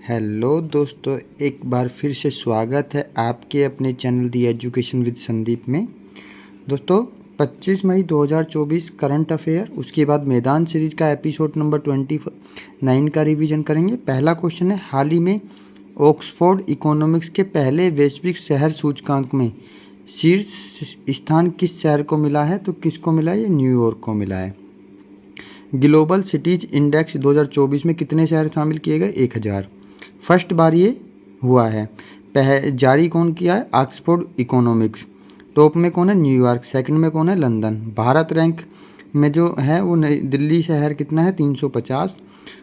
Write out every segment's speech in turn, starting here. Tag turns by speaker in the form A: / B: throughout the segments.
A: Hello दोस्तों, एक बार फिर से स्वागत है आपके अपने channel the education with Sandeep में। दोस्तों 25 मई 2024 करंट अफेयर, उसके बाद मैदान सीरीज का एपिसोड नंबर 29 का रिवीजन करेंगे। पहला क्वेश्चन है, हाल ही में ऑक्सफोर्ड इकोनॉमिक्स के पहले वैश्विक शहर सूचकांक में शीर्ष स्थान किस शहर को मिला है? तो किसको मिला है? ये न्यूयॉर्क को मिला है। ग्लोबल सिटीज इंडेक्स 2024 में कितने शहर शामिल किए गए? 1000। फर्स्ट बार ये हुआ है। जारी कौन किया है? Oxford economics. टॉप में कौन है? न्यूयॉर्क। सेकंड में कौन है? लंदन। भारत रैंक में जो है वो दिल्ली शहर कितना है? 350।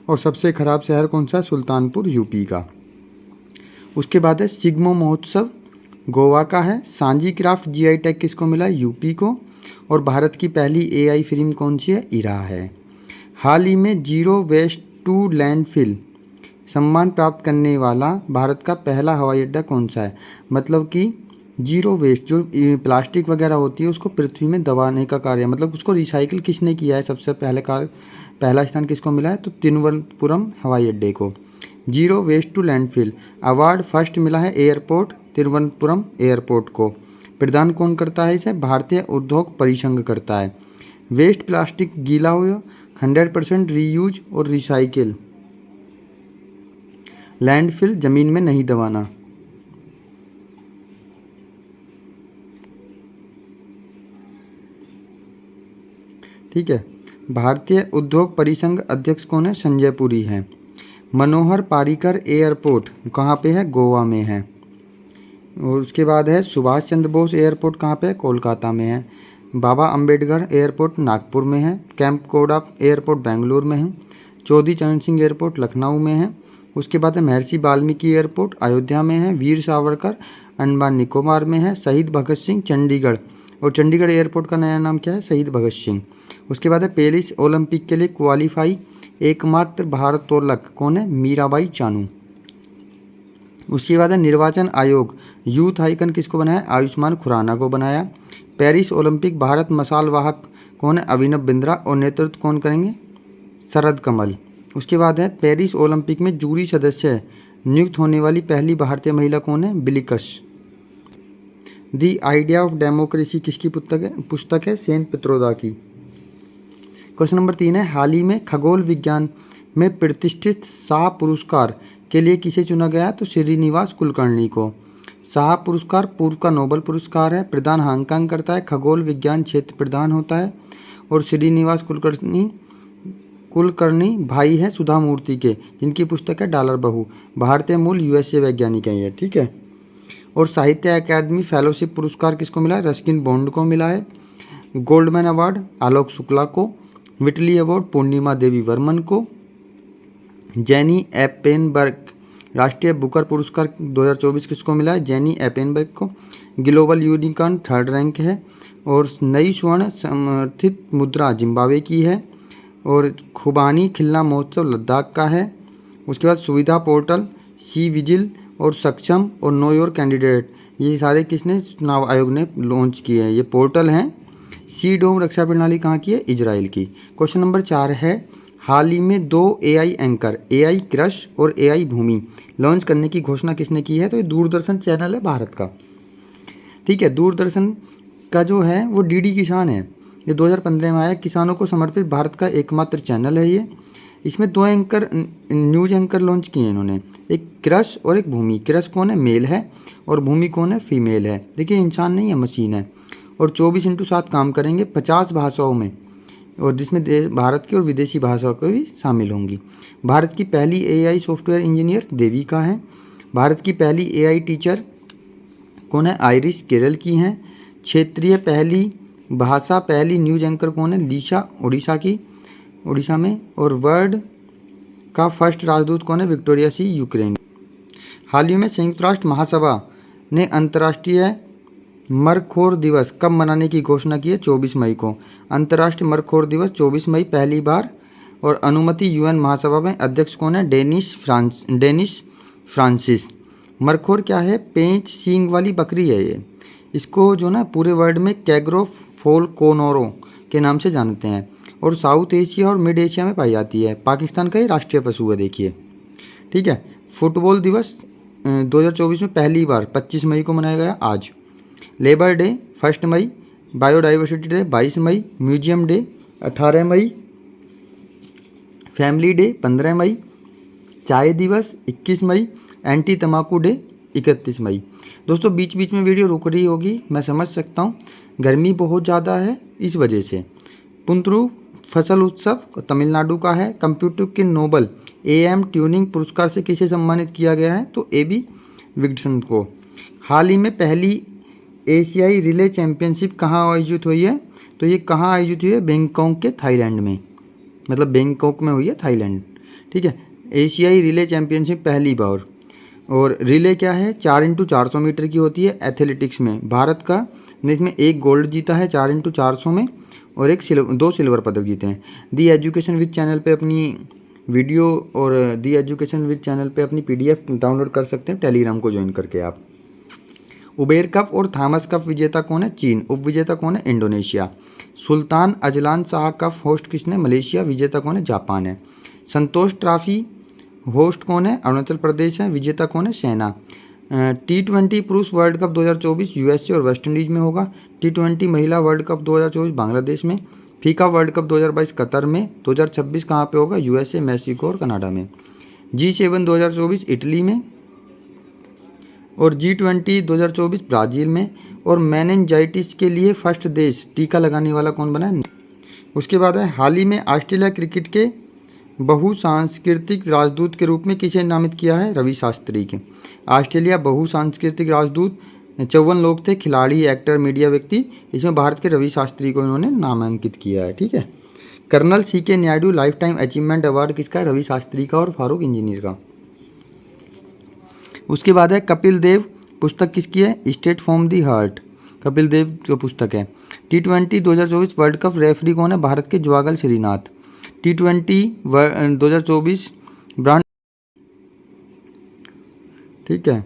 A: और सबसे खराब शहर कौन सा है? सुल्तानपुर, यूपी का। उसके बाद है सिग्मो महोत्सव, गोवा का है। सांची क्राफ्ट जीआई टैग किसको मिला है? यूपी को। और भारत की पहली एआई फिल्म कौन सी है? इरा है। हाल ही में जीरो वेस्ट टू लैंडफिल सम्मान प्राप्त करने वाला भारत का पहला हवाई अड्डा कौन सा है? मतलब कि जीरो वेस्ट, जो प्लास्टिक वगैरह होती है उसको पृथ्वी में दबाने का कार्य, मतलब उसको रिसाइकिल किसने किया है? सबसे पहला स्थान किसको मिला है? तो तिरुवनंतपुरम हवाई अड्डे को। Zero waste to landfill award first मिला है एयरपोर्ट तिरुवनंतपुरम एयरपोर्ट को। प्रदान कौन करता है इसे? भारतीय उद्योग परिसंघ करता है। वेस्ट प्लास्टिक गीला हो 100% रीयूज और रिसाइकिल। लैंडफिल जमीन में नहीं दबाना। ठीक है। भारतीय उद्योग परिसंघ अध्यक्ष कौन है? संजय पुरी है। मनोहर पारीकर एयरपोर्ट कहाँ पे है? गोवा में है। और उसके बाद है सुभाष चंद्र बोस एयरपोर्ट कहाँ पे है? कोलकाता में है। बाबा अंबेडकर एयरपोर्ट नागपुर में है। कैंपकोड़ा एयरपोर्ट बेंगलुरु में है। चौधरी चरण सिंह एयरपोर्ट लखनऊ में है। उसके बाद है महर्षि वाल्मीकि एयरपोर्ट अयोध्या में है। वीर सावरकर अंडमान निकोबार में है। शहीद भगत सिंह चंडीगढ़, और चंडीगढ़ एयरपोर्ट का नया नाम क्या है? शहीद भगत सिंह। उसके बाद है पेरिस ओलंपिक के लिए क्वालिफाई एकमात्र भारोत्तोलक कौन है? मीराबाई चानू। उसके बाद है निर्वाचन आयोग यूथ आइकन किसको बनाया? आयुष्मान खुराना को बनाया। पेरिस ओलंपिक भारत मशाल वाहक कौन है? अभिनव बिंद्रा। और नेतृत्व कौन करेंगे? शरद कमल। उसके बाद है पेरिस ओलंपिक में जूरी सदस्य नियुक्त होने वाली पहली भारतीय महिला कौन है? बिलिकस। द आइडिया ऑफ डेमोक्रेसी किसकी पुस्तक है? सेन पित्रोदा की। क्वेश्चन नंबर 3 है, हाल ही में खगोल विज्ञान में प्रतिष्ठित शाह पुरस्कार के लिए किसे चुना गया? तो श्रीनिवास कुलकर्णी को। शाह पुरस्कार पूर्व का नोबेल पुरस्कार है। प्रदान हांगकांग करता है। खगोल विज्ञान क्षेत्र प्रदान होता है। और श्रीनिवास कुलकर्णी भाई है सुधा मूर्ति के, जिनकी पुस्तक है डॉलर बहू। भारतीय मूल यूएसए वैज्ञानिक हैं ये। ठीक है। और साहित्य अकादमी फेलोशिप पुरस्कार किसको मिला है? रस्किन बॉन्ड को मिला है। गोल्डमैन अवार्ड आलोक शुक्ला को। विटली अवार्ड पूर्णिमा देवी वर्मन को। जेनी एपेनबर्ग राष्ट्रीय बुकर पुरस्कार 2024 किसको मिला है? जेनी एपेनबर्ग को। ग्लोबल यूनिकॉर्न थर्ड रैंक है। और नई स्वर्ण समर्थित मुद्रा जिम्बाब्वे की है। और खुबानी खिलना महोत्सव लद्दाख का है। उसके बाद सुविधा पोर्टल, सी विजिल और सक्षम और नो योर कैंडिडेट, ये सारे किसने? चुनाव आयोग ने लॉन्च किए हैं। ये पोर्टल हैं। सी डोम रक्षा प्रणाली कहाँ की है? इजराइल की। क्वेश्चन नंबर 4 है, हाल ही में 2 एआई एंकर एआई क्रश और एआई भूमि लॉन्च करने की घोषणा किसने की है? तो ये दूरदर्शन चैनल है भारत का। ठीक है। दूरदर्शन का जो है वो डीडी किसान है। ये 2015 में आया। किसानों को समर्पित भारत का एकमात्र चैनल है ये। इसमें 2 एंकर न्यूज एंकर लॉन्च किए हैं इन्होंने, एक क्रश और एक भूमि। क्रश कौन है? मेल है। और भूमि कौन है? फीमेल है। देखिए इंसान नहीं है, मशीन है। और 24/7 काम करेंगे 50 भाषाओं में, और जिसमें भारत की और विदेशी भाषाओं को भी शामिल होंगी। भारत की पहली एआई सॉफ्टवेयर इंजीनियर देविका है। भारत की पहली एआई टीचर कौन है? आइरिस केरल की हैं। क्षेत्रीय पहली भाषा पहली न्यूज एंकर कौन है? लीशा उड़ीसा में। और वर्ल्ड का फर्स्ट राजदूत कौन है? विक्टोरिया सी, यूक्रेन। हाल ही में संयुक्त राष्ट्र महासभा ने अंतर्राष्ट्रीय मरखोर दिवस कब मनाने की घोषणा की है? 24 मई को। अंतर्राष्ट्रीय मरखोर दिवस 24 मई पहली बार। और अनुमति यूएन महासभा में अध्यक्ष कौन है? Dennis Francis. मरखोर क्या है? पेंच सींग वाली बकरी है ये। इसको जो ना पूरे वर्ल्ड में कैग्रो फोलकोनोरो के नाम से जानते हैं। और साउथ एशिया और मिड एशिया में पाई जाती है। पाकिस्तान का ये राष्ट्रीय पशु है। देखिए, ठीक है। फुटबॉल दिवस 2024 में पहली बार 25 मई को मनाया गया आज। लेबर डे 1 मई, बायोडाइवर्सिटी डे 22 मई, म्यूजियम डे 18 मई, फैमिली डे 15 मई, चाय दिवस 21 मई, एंटी तम्बाकू डे 31 मई। दोस्तों बीच बीच में वीडियो रुक रही होगी, मैं समझ सकता हूँ, गर्मी बहुत ज़्यादा है इस वजह से। पुंतरू फसल उत्सव तमिलनाडु का है। कंप्यूटर के नोबल AM ट्यूनिंग पुरस्कार से किसे सम्मानित किया गया है? तो AB विक्टर्सन को। हाल ही में पहली एशियाई रिले चैंपियनशिप कहाँ आयोजित हुई है? तो ये कहाँ आयोजित हुई है? बैंकॉक के थाईलैंड में, मतलब बैंकॉक में हुई है, थाईलैंड। ठीक है, एशियाई रिले चैंपियनशिप पहली बार। और रिले क्या है? 4x400 मीटर की होती है एथलेटिक्स में। भारत का ने इसमें 1 गोल्ड जीता है 4x400 में, और 2 सिल्वर पदक जीते हैं। दी एजुकेशन विद चैनल पे अपनी वीडियो और दी एजुकेशन विद चैनल पे अपनी PDF डाउनलोड कर सकते हैं, टेलीग्राम को ज्वाइन करके आप। उबेर कप और थॉमस कप विजेता कौन है? चीन। उप विजेता कौन है? Indonesia. Sultan Azlan Shah cup host किसने? मलेशिया। विजेता कौन है? जापान है। संतोष ट्रॉफी होस्ट कौन है? अरुणाचल प्रदेश है। विजेता कौन है? सेना। T20 पुरुष वर्ल्ड कप 2024 USA और वेस्ट इंडीज़ में होगा। T20 महिला वर्ल्ड कप 2024 बांग्लादेश में। फीफा वर्ल्ड कप 2022 कतर में। 2026 कहाँ पे होगा? USA, मैक्सिको और कनाडा में। G7 2024 इटली में, और G20 2024 ब्राज़ील में। और मेनिनजाइटिस के लिए फर्स्ट देश टीका लगाने वाला कौन बना है? उसके बाद है हाल ही में ऑस्ट्रेलिया क्रिकेट के बहुसांस्कृतिक राजदूत के रूप में किसे नामित किया है? रवि शास्त्री के। ऑस्ट्रेलिया बहुसांस्कृतिक राजदूत 54 लोग थे, खिलाड़ी, एक्टर, मीडिया व्यक्ति। इसमें भारत के रवि शास्त्री को इन्होंने नामांकित किया है। ठीक है। Colonel CK Naidu lifetime achievement award किसका है? रवि शास्त्री का और फारूक इंजीनियर का। उसके बाद है कपिल देव पुस्तक किसकी है? Straight from the heart, Kapil Dev जो पुस्तक है। T20 2024 वर्ल्ड कप रेफरी कौन है? भारत के ज्वागल श्रीनाथ। T20 2024 ब्रांड, ठीक है।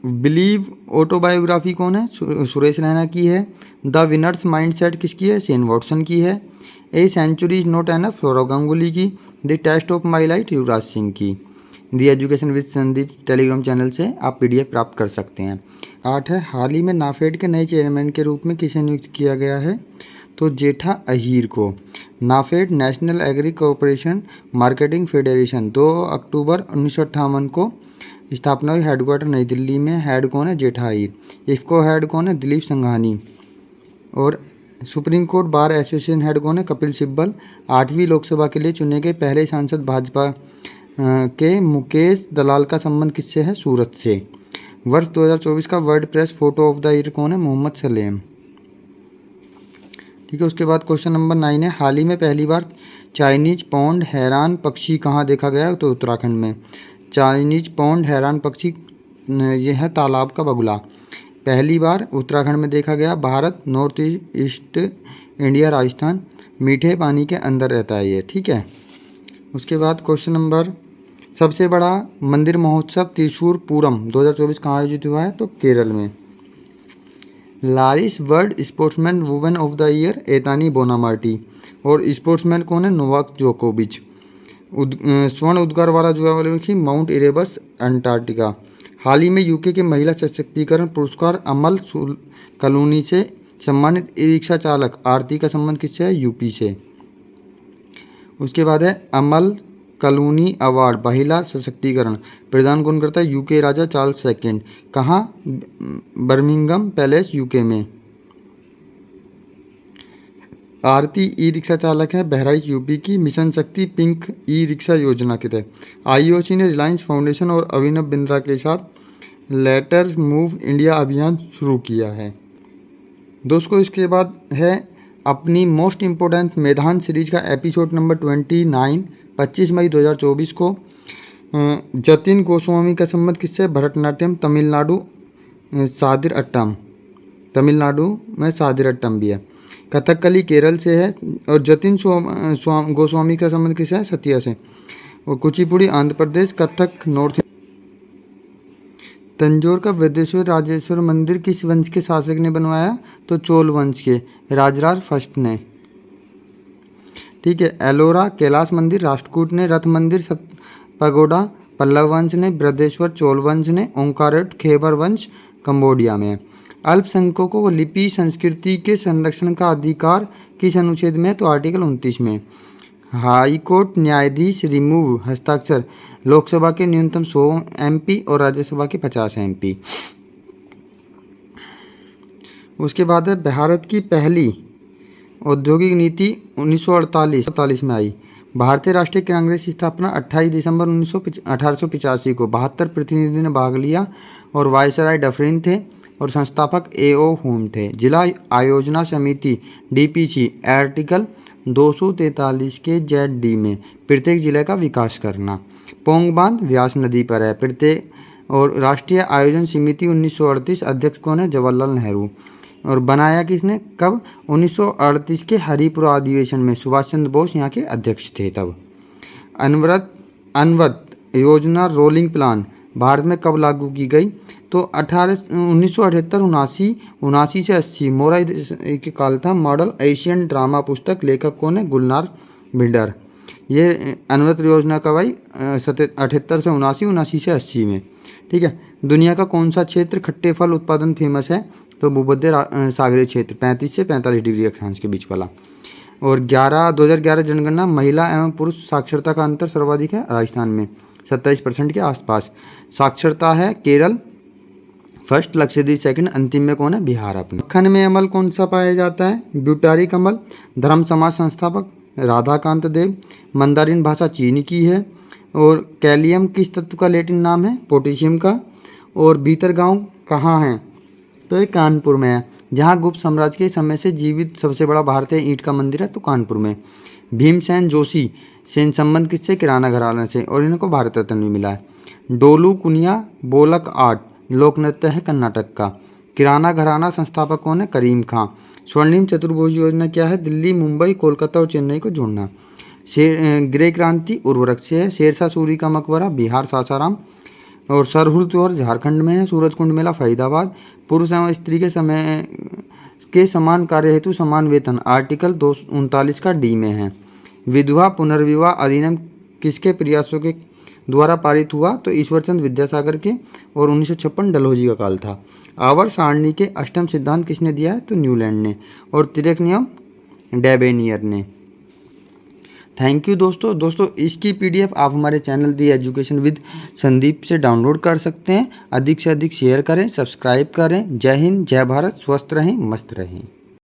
A: बिलीव ऑटोबायोग्राफी कौन है? सुरेश रैना की है। द विनर्स माइंडसेट किसकी है? शेन वॉटसन की है। A century is not enough Sourav Ganguly की। The test of my life Yuvraj Singh की। The education with Sandeep Telegram channel से आप PDF प्राप्त कर सकते हैं। 8 है हाल ही में नाफेड के नए चेयरमैन के रूप में किसे नियुक्त किया गया है? तो जेठा अहीर को। NAFED national agri corporation marketing federation 2 अक्टूबर 1958 को स्थापना हुई। हेडक्वार्टर नई दिल्ली में। हेड कौन है? जेठा अहीर। इफ्को हेड कौन है? दिलीप संघानी। और supreme court bar association head कौन है? कपिल सिब्बल। 8वीं लोकसभा के लिए चुने गए पहले सांसद भाजपा के मुकेश दलाल का संबंध किससे है? सूरत से। वर्ष 2024 का world press photo of the year कौन है? मोहम्मद सलेम। ठीक है। उसके बाद क्वेश्चन नंबर 9 है हाल ही में पहली बार चाइनीज पौंड हैरान पक्षी कहाँ देखा गया है? तो उत्तराखंड में। चाइनीज पौंड हैरान पक्षी ये है तालाब का बगुला, पहली बार उत्तराखंड में देखा गया। Bharat, north east India, Rajasthan, मीठे पानी के अंदर रहता है ये। ठीक है। उसके बाद क्वेश्चन नंबर, सबसे बड़ा मंदिर महोत्सव त्रिशूर पूरम 2024 कहाँ आयोजित हुआ है? तो केरल में। Laureus world sportsman women of the year Aitana Bonmati. और स्पोर्ट्समैन कौन है? नोवाक जोकोविच। स्वर्ण उद्गार वाला ज्वालामुखी माउंट इरेबस अंटार्कटिका। हाल ही में UK के महिला सशक्तिकरण पुरस्कार अमल कलूनी से सम्मानित ई रिक्शा चालक आरती का संबंध किससे है? UP से। उसके बाद है अमल कलूनी अवार्ड महिला सशक्तिकरण प्रदान कौन करता है? UK राजा चार्ल्स II। कहाँ? बर्मिंघम पैलेस UK में। आरती ई रिक्शा चालक है बहराइच UP की। मिशन शक्ति पिंक ई रिक्शा योजना के तहत IOC ने रिलायंस फाउंडेशन और अभिनव बिंद्रा के साथ लेटर्स मूव इंडिया अभियान शुरू किया है। दोस्तों इसके बाद है अपनी मोस्ट इम्पोर्टेंट मैदान सीरीज का एपिसोड नंबर 29 25 मई 2024 को। जतिन गोस्वामी का संबंध किससे? भरतनाट्यम तमिलनाडु, सादिर अट्टम, तमिलनाडु में सादिर अट्टम भी है। कथकली केरल से है। और जतिन गोस्वामी का संबंध किससे है? सतिया से। और कुचिपुड़ी आंध्र प्रदेश। कथक नॉर्थ। तंजौर का वृद्धेश्वर राजेश्वर मंदिर किस वंश के शासक ने बनवाया? तो चोल वंश के राजराज फर्स्ट ने। ठीक है। एलोरा कैलाश मंदिर राष्ट्रकूट ने। रथ मंदिर पगोडा पल्लव वंश ने, बृहदेश्वर चोल वंश ने, ओंकारेट खैबर वंश कंबोडिया में। अल्पसंख्यकों को लिपि संस्कृति के संरक्षण का अधिकार किस अनुच्छेद में? तो आर्टिकल 29 में। हाई कोर्ट न्यायाधीश रिमूव हस्ताक्षर लोकसभा के न्यूनतम 100 MP और राज्यसभा के 50 MP। उसके बाद है भारत की पहली औद्योगिक नीति 1948 में आई। भारतीय राष्ट्रीय कांग्रेस की स्थापना 28 दिसंबर 1885 को 72 प्रतिनिधियों ने भाग लिया और वायसराय डफरिन थे और संस्थापक A.O. हुम थे। जिला आयोजना समिति DPC आर्टिकल 243 के ZD में प्रत्येक जिले का विकास करना। पोंग बांध व्यास नदी पर है प्रत्येक। और राष्ट्रीय आयोजन समिति 1938 अध्यक्ष कौन है? जवाहरलाल नेहरू। और बनाया किसने? कब? 1938 के हरिपुरा अधिवेशन में सुभाष चंद्र बोस यहाँ के अध्यक्ष थे तब। अनवत योजना रोलिंग प्लान भारत में कब लागू की गई? तो 1978 से 80 मोराई के काल था। मॉडल एशियन ड्रामा पुस्तक लेखक कौन है? गुलनार भिंडर। ये अनवत योजना कब आई? 78 से 79 से 80 में। ठीक है। दुनिया का कौन सा क्षेत्र खट्टे फल उत्पादन फेमस है? तो भूमध्य सागरीय क्षेत्र 35 से 45 डिग्री अक्षांश के बीच वाला। और 2011 जनगणना महिला एवं पुरुष साक्षरता का अंतर सर्वाधिक है राजस्थान में 27% के आसपास। साक्षरता है केरल फर्स्ट, लक्षद्वीप सेकंड, अंतिम में कौन है? बिहार अपने। मक्खन में अमल कौन सा पाया जाता है? ब्यूटारिक अमल। धर्म समाज संस्थापक राधाकांत देव। मंदारिन भाषा चीन की है। और कैलियम किस तत्व का लैटिन नाम है? पोटेशियम का। और भीतरगांव कहाँ है? तो ये कानपुर में है। जहाँ गुप्त साम्राज्य के समय से जीवित सबसे बड़ा भारतीय ईंट का मंदिर है तो कानपुर में। भीमसेन जोशी सेन संबंध किससे? किराना घराना से। और इनको भारत रत्न भी मिला है। डोलू कुनिया बोलक आर्ट लोक नृत्य है कर्नाटक का। किराना घराना संस्थापक कौन है? करीम खां। स्वर्णिम चतुर्भुज योजना क्या है? दिल्ली, मुंबई, कोलकाता और चेन्नई को जोड़ना। ग्रे क्रांति उर्वरक से है। शेरशाह सूरी का मकबरा बिहार सासाराम। और सरहुल त्योहार झारखंड में है। सूरजकुंड मेला फरीदाबाद। पुरुष एवं स्त्री के समय के समान कार्य हेतु समान वेतन आर्टिकल 239 का D में है। विधवा पुनर्विवाह अधिनियम किसके प्रयासों के द्वारा पारित हुआ? तो ईश्वरचंद विद्यासागर के। और 1956 डलहौजी का काल था। आवर्त सारणी के अष्टम सिद्धांत किसने दिया है? तो न्यूलैंड ने। और तिर्यक नियम डेबेनियर ने। थैंक यू दोस्तों इसकी PDF आप हमारे channel the education with Sandeep से डाउनलोड कर सकते हैं। अधिक से अधिक शेयर करें, सब्सक्राइब करें। जय हिंद, जय भारत, स्वस्थ रहें, मस्त रहें।